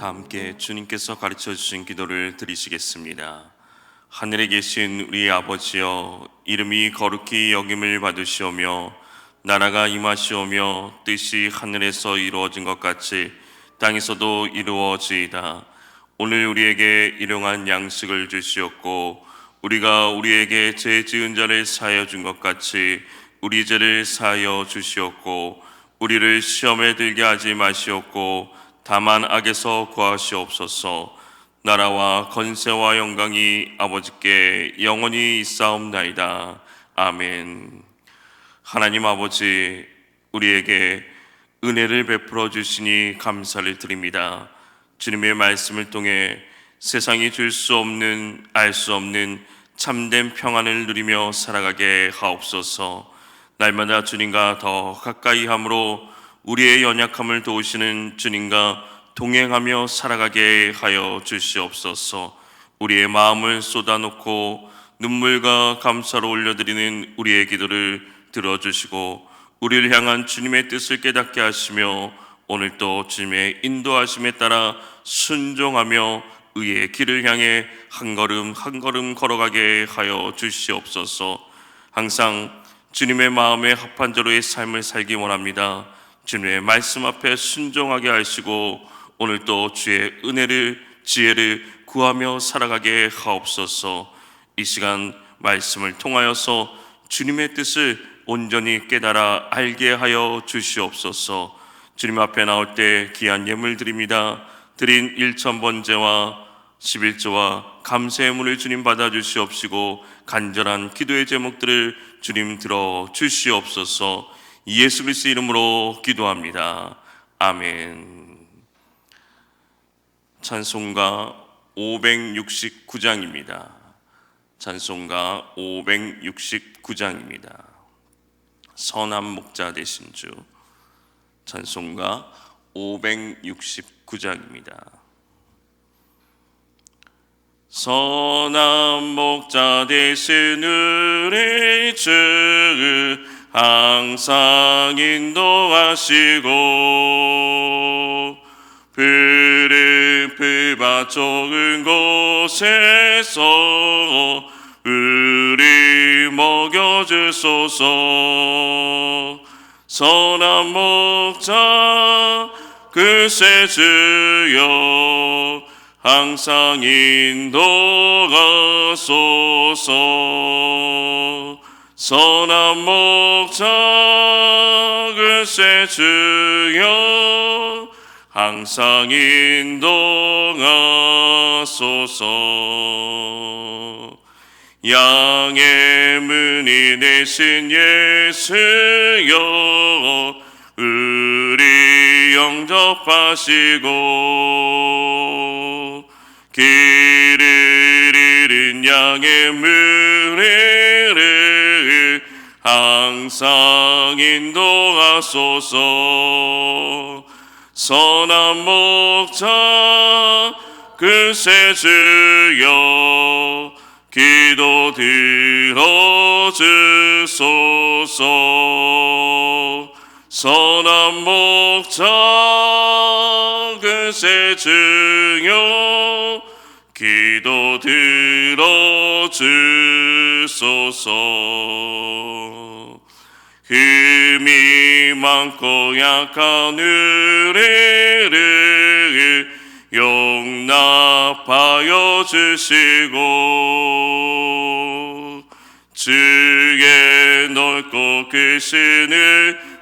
다 함께 주님께서 가르쳐 주신 기도를 드리시겠습니다. 하늘에 계신 우리 아버지여, 이름이 거룩히 여김을 받으시오며 나라가 임하시오며 뜻이 하늘에서 이루어진 것 같이 땅에서도 이루어지이다. 오늘 우리에게 일용할 양식을 주시옵고 우리가 우리에게 죄 지은 자를 사하여 준 것 같이 우리 죄를 사하여 주시옵고 우리를 시험에 들게 하지 마시옵고 다만 악에서 구하시옵소서. 나라와 권세와 영광이 아버지께 영원히 있사옵나이다. 아멘. 하나님 아버지, 우리에게 은혜를 베풀어 주시니 감사를 드립니다. 주님의 말씀을 통해 세상이 줄 수 없는, 알 수 없는 참된 평안을 누리며 살아가게 하옵소서. 날마다 주님과 더 가까이 함으로 우리의 연약함을 도우시는 주님과 동행하며 살아가게 하여 주시옵소서. 우리의 마음을 쏟아놓고 눈물과 감사로 올려드리는 우리의 기도를 들어주시고 우리를 향한 주님의 뜻을 깨닫게 하시며 오늘도 주님의 인도하심에 따라 순종하며 의의 길을 향해 한 걸음 한 걸음 걸어가게 하여 주시옵소서. 항상 주님의 마음에 합한 자로의 삶을 살기 원합니다. 주님의 말씀 앞에 순종하게 하시고 오늘도 주의 은혜를, 지혜를 구하며 살아가게 하옵소서. 이 시간 말씀을 통하여서 주님의 뜻을 온전히 깨달아 알게 하여 주시옵소서. 주님 앞에 나올 때 귀한 예물 드립니다. 드린 1,000번제와 11조와 감사의 문을 주님 받아 주시옵시고 간절한 기도의 제목들을 주님 들어 주시옵소서. 예수 그리스도 이름으로 기도합니다. 아멘. 찬송가 569장입니다. 찬송가 569장입니다. 선한 목자 되신 주. 찬송가 569장입니다. 선한 목자 되신 우리 주, 항상 인도하시고 푸른 풀밭 좋은 곳에서 우리 먹여주소서. 선한 목자 그새 주여, 항상 인도하소서. 선한 목자 그새 주여, 항상 인도하소서. 양의 문이 되신 예수여, 우리 영접하시고 길을 잃은 양의 문을 항상 인도하소서. 선한 목자 그새 주여, 기도 들어주소서. 선한 목자 그새 주여, 기도 들어주소서. 흠이 많고 약한 우리를 용납하여 주시고 주의 넓고 크신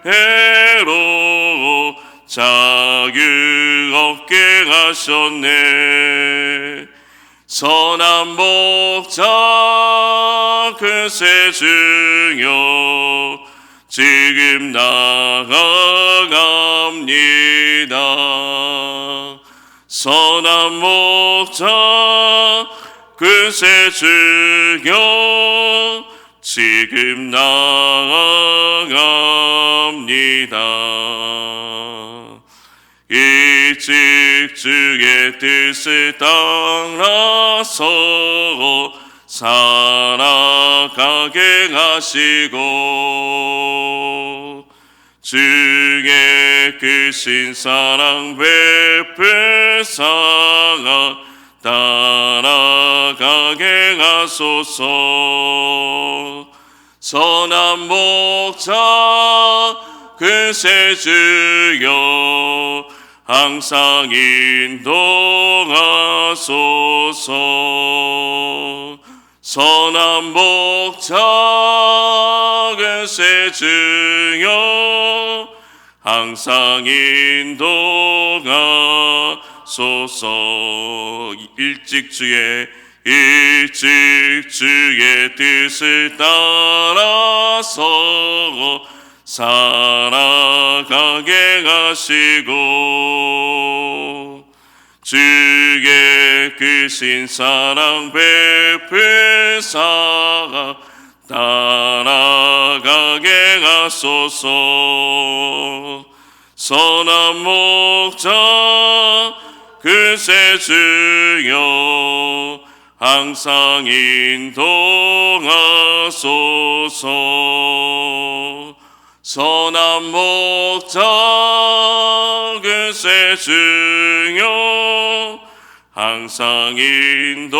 은혜로 자유 얻게 하셨네. 선한 목자 그새 주여, 지금 나아갑니다. 선한 목자 그새 주여, 지금 나아갑니다. 일찍 주의 뜻을 따라서 살아가게 하시고 주의 크신 사랑 베푸사가 따라가게 하소서. 선한 목자 그새 주여 항상 인도하소서. 선한 목자 그새 주여 항상 인도하소서. 일찍 주의 뜻을 따라서 살아가게 하시고 주의 크신 사랑 베푸사 따라가게 하소서. 선한 목자 그새 주여 항상 인도하소서. 선한 목자 그새 주여 항상 인도하소서.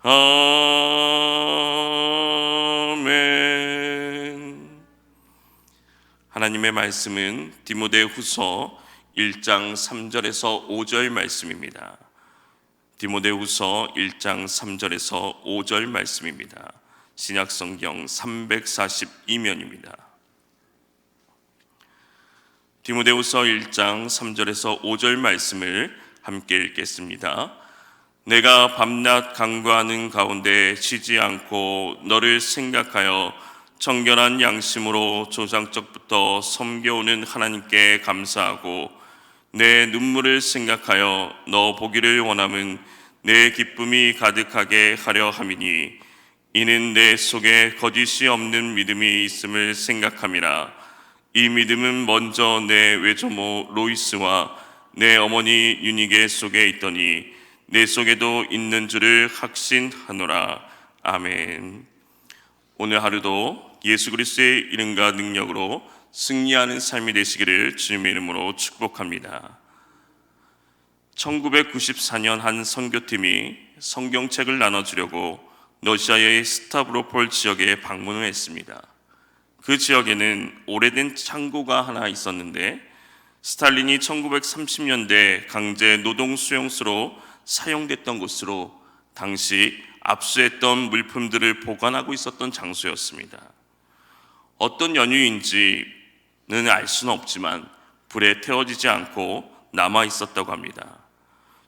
아멘. 하나님의 말씀은 디모데후서 1장 3절에서 5절 말씀입니다. 디모데후서 1장 3절에서 5절 말씀입니다. 신약성경 342면입니다. 디모데후서 1장 3절에서 5절 말씀을 함께 읽겠습니다. 내가 밤낮 간구하는 가운데 쉬지 않고 너를 생각하여 청결한 양심으로 조상적부터 섬겨오는 하나님께 감사하고 내 눈물을 생각하여 너 보기를 원함은 내 기쁨이 가득하게 하려 함이니 이는 내 속에 거짓이 없는 믿음이 있음을 생각함이라. 이 믿음은 먼저 내 외조모 로이스와 내 어머니 유니게 속에 있더니 내 속에도 있는 줄을 확신하노라. 아멘. 오늘 하루도 예수 그리스도의 이름과 능력으로 승리하는 삶이 되시기를 주님의 이름으로 축복합니다. 1994년 한 선교팀이 성경책을 나눠주려고 러시아의 스타브로폴 지역에 방문을 했습니다. 그 지역에는 오래된 창고가 하나 있었는데 스탈린이 1930년대 강제 노동 수용소로 사용됐던 곳으로 당시 압수했던 물품들을 보관하고 있었던 장소였습니다. 어떤 연유인지는 알 수는 없지만 불에 태워지지 않고 남아 있었다고 합니다.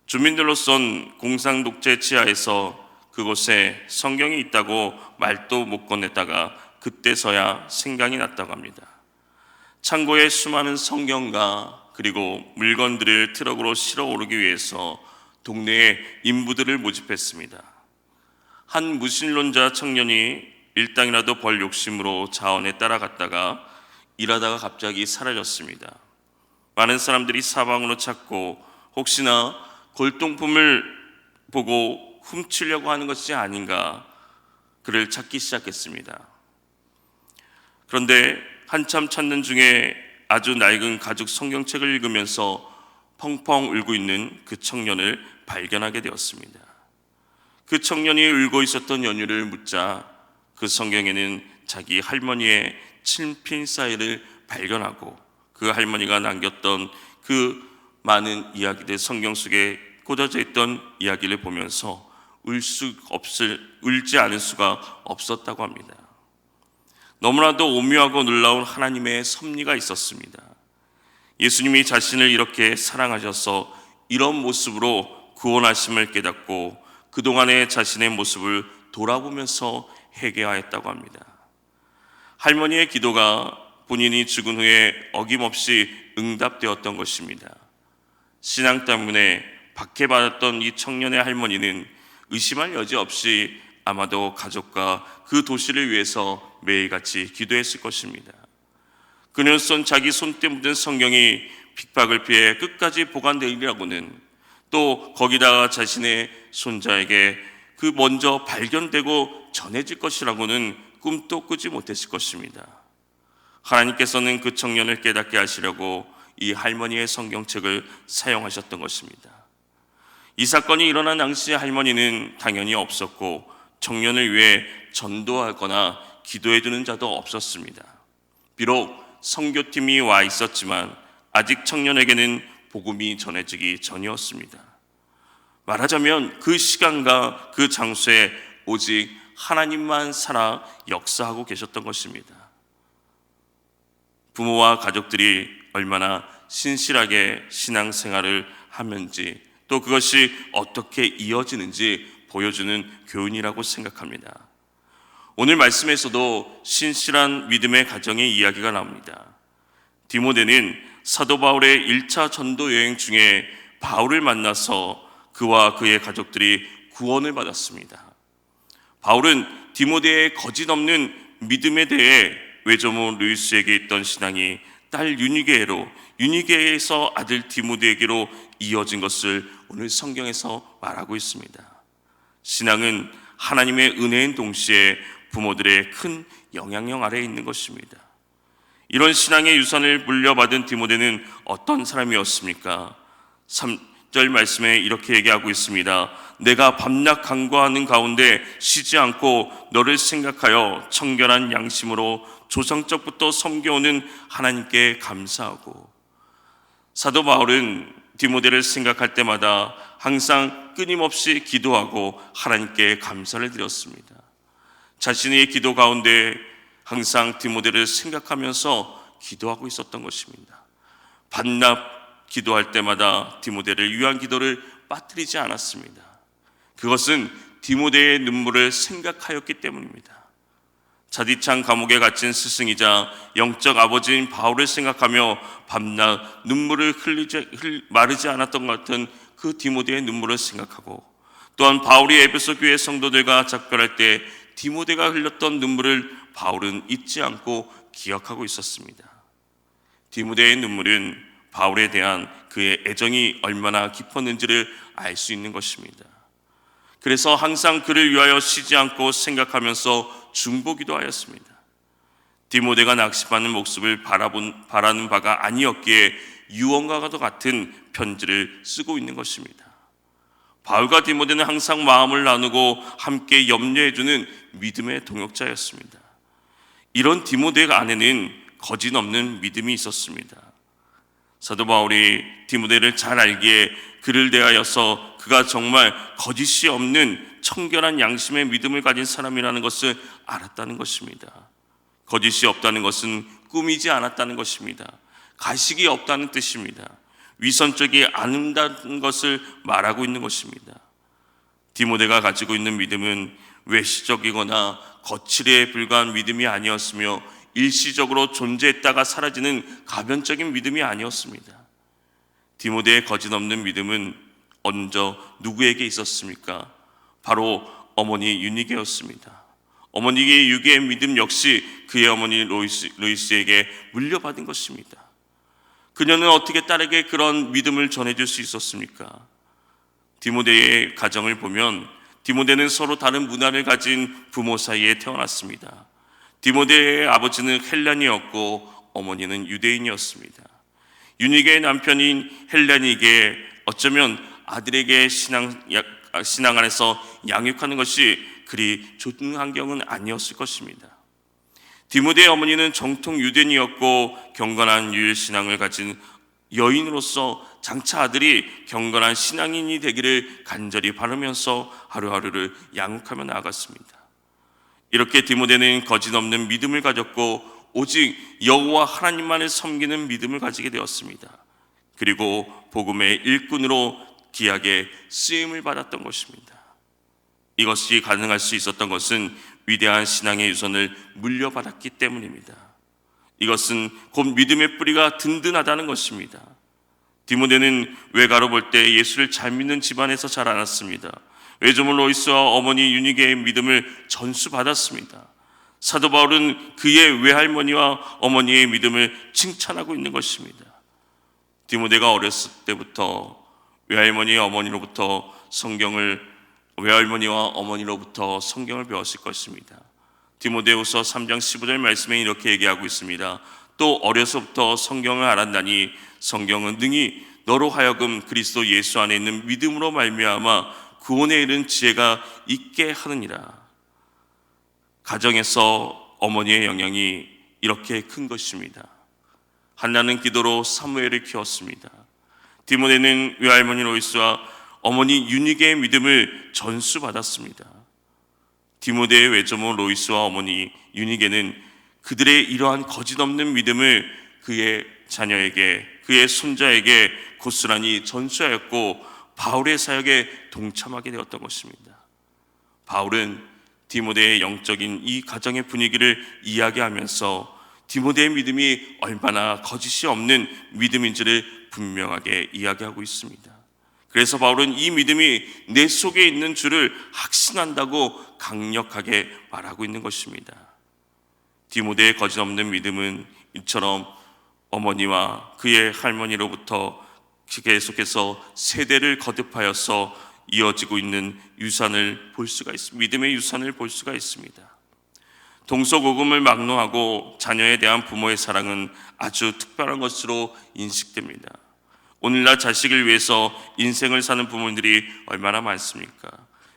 주민들로선 공산 독재 치하에서 그곳에 성경이 있다고 말도 못 꺼냈다가 그때서야 생각이 났다고 합니다. 창고에 수많은 성경과 그리고 물건들을 트럭으로 실어 오르기 위해서 동네에 인부들을 모집했습니다. 한 무신론자 청년이 일당이라도 벌 욕심으로 자원에 따라갔다가 일하다가 갑자기 사라졌습니다. 많은 사람들이 사방으로 찾고 혹시나 골동품을 보고 훔치려고 하는 것이 아닌가 그를 찾기 시작했습니다. 그런데 한참 찾는 중에 아주 낡은 가죽 성경책을 읽으면서 펑펑 울고 있는 그 청년을 발견하게 되었습니다. 그 청년이 울고 있었던 연유를 묻자 그 성경에는 자기 할머니의 친필 사인을 발견하고 그 할머니가 남겼던 그 많은 이야기들, 성경 속에 꽂아져 있던 이야기를 보면서 울지 않을 수가 없었다고 합니다. 너무나도 오묘하고 놀라운 하나님의 섭리가 있었습니다. 예수님이 자신을 이렇게 사랑하셔서 이런 모습으로 구원하심을 깨닫고 그동안의 자신의 모습을 돌아보면서 회개하였다고 합니다. 할머니의 기도가 본인이 죽은 후에 어김없이 응답되었던 것입니다. 신앙 때문에 박해받았던 이 청년의 할머니는 의심할 여지 없이 아마도 가족과 그 도시를 위해서 매일같이 기도했을 것입니다. 그녀는 자기 손때 묻은 성경이 핍박을 피해 끝까지 보관되리라고는 또 거기다가 자신의 손자에게 그 먼저 발견되고 전해질 것이라고는 꿈도 꾸지 못했을 것입니다. 하나님께서는 그 청년을 깨닫게 하시려고 이 할머니의 성경책을 사용하셨던 것입니다. 이 사건이 일어난 당시 할머니는 당연히 없었고 청년을 위해 전도하거나 기도해주는 자도 없었습니다. 비록 선교팀이 와 있었지만 아직 청년에게는 복음이 전해지기 전이었습니다. 말하자면 그 시간과 그 장소에 오직 하나님만 살아 역사하고 계셨던 것입니다. 부모와 가족들이 얼마나 신실하게 신앙생활을 하는지 또 그것이 어떻게 이어지는지 보여주는 교훈이라고 생각합니다. 오늘 말씀에서도 신실한 믿음의 가정의 이야기가 나옵니다. 디모데는 사도 바울의 1차 전도 여행 중에 바울을 만나서 그와 그의 가족들이 구원을 받았습니다. 바울은 디모데의 거짓 없는 믿음에 대해 외조모 루이스에게 있던 신앙이 딸 유니게로, 유니게에서 아들 디모데에게로 이어진 것을 오늘 성경에서 말하고 있습니다. 신앙은 하나님의 은혜인 동시에 부모들의 큰 영향력 아래에 있는 것입니다. 이런 신앙의 유산을 물려받은 디모데는 어떤 사람이었습니까? 3절 말씀에 이렇게 얘기하고 있습니다. 내가 밤낮 간구하는 가운데 쉬지 않고 너를 생각하여 청결한 양심으로 조상적부터 섬겨오는 하나님께 감사하고. 사도 바울은 디모데를 생각할 때마다 항상 끊임없이 기도하고 하나님께 감사를 드렸습니다. 자신의 기도 가운데 항상 디모데를 생각하면서 기도하고 있었던 것입니다. 밤낮 기도할 때마다 디모데를 위한 기도를 빠뜨리지 않았습니다. 그것은 디모데의 눈물을 생각하였기 때문입니다. 자디찬 감옥에 갇힌 스승이자 영적 아버지인 바울을 생각하며 밤낮 눈물을 마르지 않았던 것 같은 그 디모데의 눈물을 생각하고, 또한 바울이 에베소 교회 성도들과 작별할 때 디모데가 흘렸던 눈물을 바울은 잊지 않고 기억하고 있었습니다. 디모데의 눈물은 바울에 대한 그의 애정이 얼마나 깊었는지를 알 수 있는 것입니다. 그래서 항상 그를 위하여 쉬지 않고 생각하면서 중보기도 하였습니다. 디모데가 낚시받는 모습을 바라는 바가 아니었기에 유언과도 같은 편지를 쓰고 있는 것입니다. 바울과 디모데는 항상 마음을 나누고 함께 염려해주는 믿음의 동역자였습니다. 이런 디모데 안에는 거짓 없는 믿음이 있었습니다. 사도 바울이 디모데를 잘 알기에 그를 대하여서 그가 정말 거짓이 없는 청결한 양심의 믿음을 가진 사람이라는 것을 알았다는 것입니다. 거짓이 없다는 것은 꾸미지 않았다는 것입니다. 가식이 없다는 뜻입니다. 위선적이 않는다는 것을 말하고 있는 것입니다. 디모데가 가지고 있는 믿음은 외시적이거나 거칠에 불과한 믿음이 아니었으며 일시적으로 존재했다가 사라지는 가변적인 믿음이 아니었습니다. 디모데의 거짓 없는 믿음은 먼저 누구에게 있었습니까? 바로 어머니 유니게였습니다. 어머니의 유기의 믿음 역시 그의 어머니 루이스에게 물려받은 것입니다. 그녀는 어떻게 딸에게 그런 믿음을 전해줄 수 있었습니까? 디모데의 가정을 보면 디모데는 서로 다른 문화를 가진 부모 사이에 태어났습니다. 디모데의 아버지는 헬란이었고 어머니는 유대인이었습니다. 유니게의 남편인 헬란에게 어쩌면 아들에게 신앙 안에서 양육하는 것이 그리 좋은 환경은 아니었을 것입니다. 디모데의 어머니는 정통 유대인이었고 경건한 유일신앙을 가진 여인으로서 장차 아들이 경건한 신앙인이 되기를 간절히 바라면서 하루하루를 양육하며 나아갔습니다. 이렇게 디모데는 거짓 없는 믿음을 가졌고 오직 여호와 하나님만을 섬기는 믿음을 가지게 되었습니다. 그리고 복음의 일꾼으로 귀하게 쓰임을 받았던 것입니다. 이것이 가능할 수 있었던 것은 위대한 신앙의 유산을 물려받았기 때문입니다. 이것은 곧 믿음의 뿌리가 든든하다는 것입니다. 디모데는 외가로 볼 때 예수를 잘 믿는 집안에서 자라났습니다. 외조모 로이스와 어머니 유니게의 믿음을 전수받았습니다. 사도 바울은 그의 외할머니와 어머니의 믿음을 칭찬하고 있는 것입니다. 디모데가 어렸을 때부터 외할머니 어머니로부터 성경을 외할머니와 어머니로부터 성경을 배웠을 것입니다. 디모데후서 3장 15절 말씀에 이렇게 얘기하고 있습니다. 또 어려서부터 성경을 알았나니 성경은 능히 너로 하여금 그리스도 예수 안에 있는 믿음으로 말미암아 구원에 이른 지혜가 있게 하느니라. 가정에서 어머니의 영향이 이렇게 큰 것입니다. 한나는 기도로 사무엘을 키웠습니다. 디모데는 외할머니 로이스와 어머니 유니게의 믿음을 전수받았습니다. 디모데의 외조모 로이스와 어머니 유니게는 그들의 이러한 거짓없는 믿음을 그의 자녀에게, 그의 손자에게 고스란히 전수하였고 바울의 사역에 동참하게 되었던 것입니다. 바울은 디모데의 영적인 이 가정의 분위기를 이야기하면서 디모데의 믿음이 얼마나 거짓이 없는 믿음인지를 분명하게 이야기하고 있습니다. 그래서 바울은 이 믿음이 내 속에 있는 줄을 확신한다고 강력하게 말하고 있는 것입니다. 디모데의 거짓없는 믿음은 이처럼 어머니와 그의 할머니로부터 계속해서 세대를 거듭하여서 이어지고 있는 유산을 볼 수가 있습니다. 믿음의 유산을 볼 수가 있습니다. 동서고금을 막론하고 자녀에 대한 부모의 사랑은 아주 특별한 것으로 인식됩니다. 오늘날 자식을 위해서 인생을 사는 부모들이 얼마나 많습니까?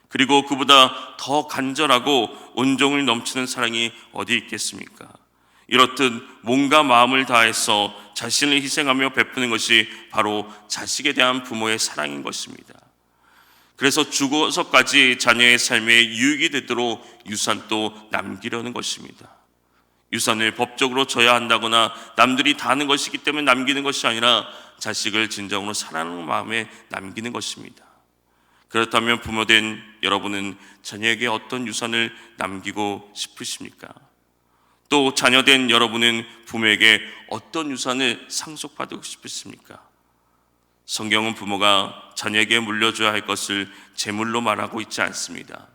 그리고 그보다 더 간절하고 온종을 넘치는 사랑이 어디 있겠습니까? 이렇듯 몸과 마음을 다해서 자신을 희생하며 베푸는 것이 바로 자식에 대한 부모의 사랑인 것입니다. 그래서 죽어서까지 자녀의 삶에 유익이 되도록 유산도 남기려는 것입니다. 유산을 법적으로 져야 한다거나 남들이 다 하는 것이기 때문에 남기는 것이 아니라 자식을 진정으로 사랑하는 마음에 남기는 것입니다. 그렇다면 부모된 여러분은 자녀에게 어떤 유산을 남기고 싶으십니까? 또 자녀된 여러분은 부모에게 어떤 유산을 상속받고 싶으십니까? 성경은 부모가 자녀에게 물려줘야 할 것을 재물로 말하고 있지 않습니다.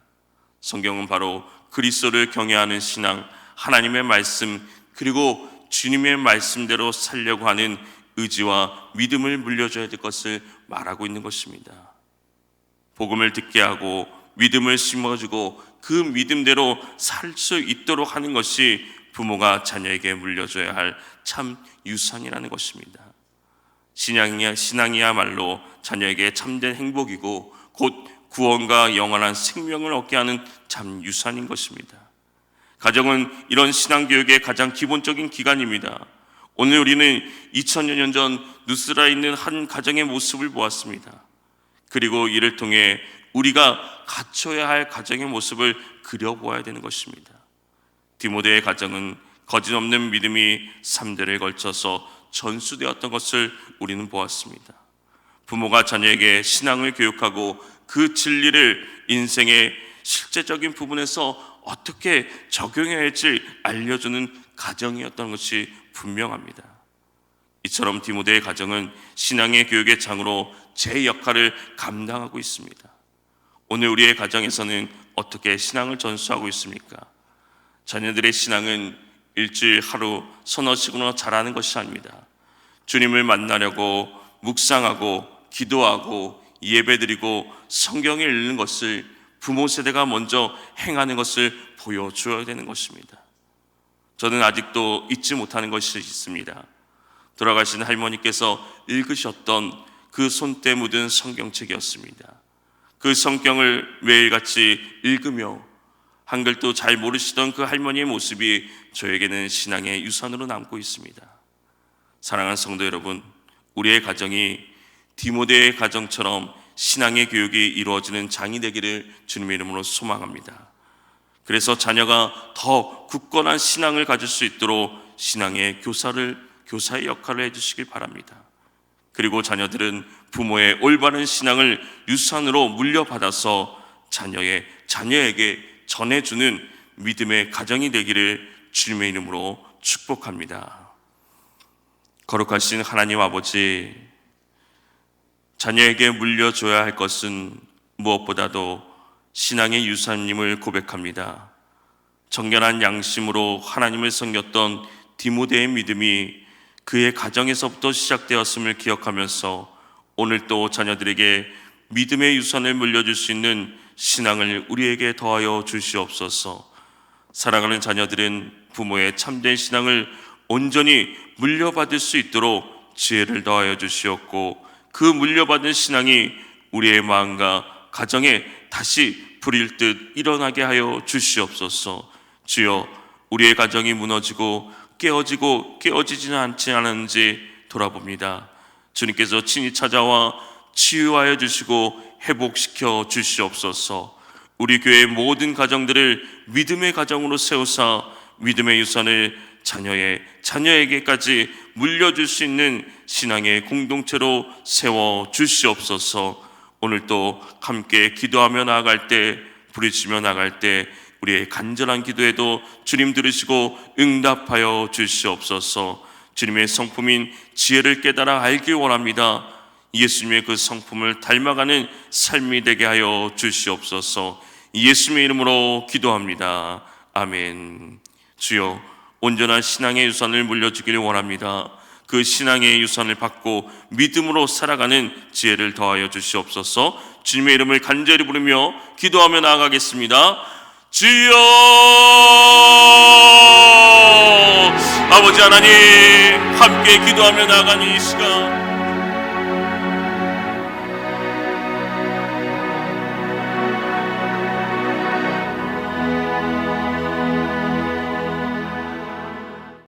성경은 바로 그리스도를 경외하는 신앙, 하나님의 말씀, 그리고 주님의 말씀대로 살려고 하는 의지와 믿음을 물려줘야 될 것을 말하고 있는 것입니다. 복음을 듣게 하고 믿음을 심어주고 그 믿음대로 살 수 있도록 하는 것이 부모가 자녀에게 물려줘야 할 참 유산이라는 것입니다. 신앙이야말로 자녀에게 참된 행복이고 곧 구원과 영원한 생명을 얻게 하는 참 유산인 것입니다. 가정은 이런 신앙교육의 가장 기본적인 기관입니다. 오늘 우리는 2000여 년 전 누스라에 있는 한 가정의 모습을 보았습니다. 그리고 이를 통해 우리가 갖춰야 할 가정의 모습을 그려보아야 되는 것입니다. 디모데의 가정은 거짓없는 믿음이 3대를 걸쳐서 전수되었던 것을 우리는 보았습니다. 부모가 자녀에게 신앙을 교육하고 그 진리를 인생의 실제적인 부분에서 어떻게 적용해야 할지 알려주는 가정이었던 것이 분명합니다. 이처럼 디모데의 가정은 신앙의 교육의 장으로 제 역할을 감당하고 있습니다. 오늘 우리의 가정에서는 어떻게 신앙을 전수하고 있습니까? 자녀들의 신앙은 일주일 하루 서너 시간으로 자라는 것이 아닙니다. 주님을 만나려고 묵상하고 기도하고 예배드리고 성경을 읽는 것을 부모 세대가 먼저 행하는 것을 보여줘야 되는 것입니다. 저는 아직도 잊지 못하는 것이 있습니다. 돌아가신 할머니께서 읽으셨던 그 손때 묻은 성경책이었습니다. 그 성경을 매일같이 읽으며 한글도 잘 모르시던 그 할머니의 모습이 저에게는 신앙의 유산으로 남고 있습니다. 사랑하는 성도 여러분, 우리의 가정이 디모데의 가정처럼 신앙의 교육이 이루어지는 장이 되기를 주님의 이름으로 소망합니다. 그래서 자녀가 더 굳건한 신앙을 가질 수 있도록 신앙의 교사의 역할을 해주시길 바랍니다. 그리고 자녀들은 부모의 올바른 신앙을 유산으로 물려받아서 자녀에게 전해주는 믿음의 가정이 되기를 주님의 이름으로 축복합니다. 거룩하신 하나님 아버지, 자녀에게 물려줘야 할 것은 무엇보다도 신앙의 유산임을 고백합니다. 정결한 양심으로 하나님을 섬겼던 디모데의 믿음이 그의 가정에서부터 시작되었음을 기억하면서 오늘 또 자녀들에게 믿음의 유산을 물려줄 수 있는 신앙을 우리에게 더하여 주시옵소서. 사랑하는 자녀들은 부모의 참된 신앙을 온전히 물려받을 수 있도록 지혜를 더하여 주시옵고, 그 물려받은 신앙이 우리의 마음과 가정에 다시 불일 듯 일어나게 하여 주시옵소서. 주여, 우리의 가정이 무너지고 깨어지지는 않지 않은지 돌아봅니다. 주님께서 친히 찾아와 치유하여 주시고 회복시켜 주시옵소서. 우리 교회의 모든 가정들을 믿음의 가정으로 세우사 믿음의 유산을 자녀에게까지 물려줄 수 있는 신앙의 공동체로 세워 주시옵소서. 오늘도 함께 기도하며 나아갈 때, 부르짖으며 나갈 때 우리의 간절한 기도에도 주님 들으시고 응답하여 주시옵소서. 주님의 성품인 지혜를 깨달아 알길 원합니다. 예수님의 그 성품을 닮아가는 삶이 되게 하여 주시옵소서. 예수님의 이름으로 기도합니다. 아멘. 주여, 온전한 신앙의 유산을 물려주기를 원합니다. 그 신앙의 유산을 받고 믿음으로 살아가는 지혜를 더하여 주시옵소서. 주님의 이름을 간절히 부르며 기도하며 나아가겠습니다. 주여, 아버지 하나님, 함께 기도하며 나아가는 이 시간,